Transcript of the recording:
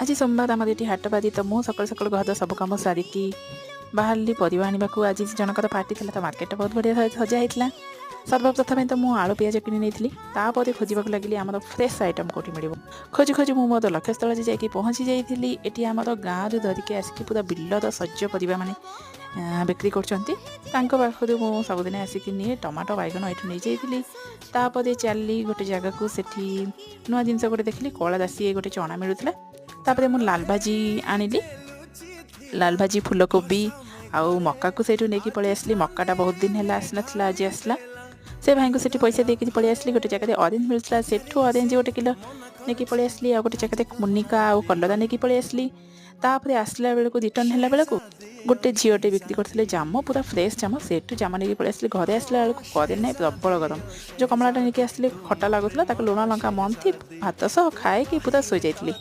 आज सोमवार आमर ये हाट बारी तो मुझे सकाल सकाल घर सब कम सारिकी बाहर परिवा आने को। आज जनकर पार्टी था तो मार्केट बहुत बढ़िया सजा होता। सर्वप्रथम तो मुझे आलू पिज किनी तापर खोजा लगिली आम फ्रेश आइटम कौटी मिल। खोजी खोजी मुझे मोर लक्ष्यस्थल जाकि पहुँची जाइली। ये आम गाँव धरिकी आसिक पूरा बिलर सज परिवा माने बिक्री कर मुझे सबुदिन आसिक निए टमाटो बैगन ये नहीं जाइली। तापर चली गोटे जगह को सेठी नुआ जिनस गोटे देखली कला दासी गोटे चना मिलूला। तापर मुझे लाल भाजी आनिली। लाल भाजी फूलकोबी आउ मक्का को सेठू नहीं पलि आसली। मक्काटा बहुत दिन है आसना आज आसला। से भाई को सेठी पैसा देके पलि आसली। गोटे जगह ऑरेंज मिलता सेठू ऑरेंज गोटे किलो नहीं पलि आसली। आ गोटे जगह मुनिका आउ कलरा नहीं पलि आसली। तापर आसला बेलू रिटर्न है बेलू गोटे झीटे बिक्री करते जाम पूरा फ्रेश जाम सेठू जाम नहीं पलि आसली। घरे आसला बेलू करे ना प्रबल गरम जो कमलाटा नहीं आसली खटा लगुला लुण लंका मंथी भात सह खाए कि पूरा शोई जाइली।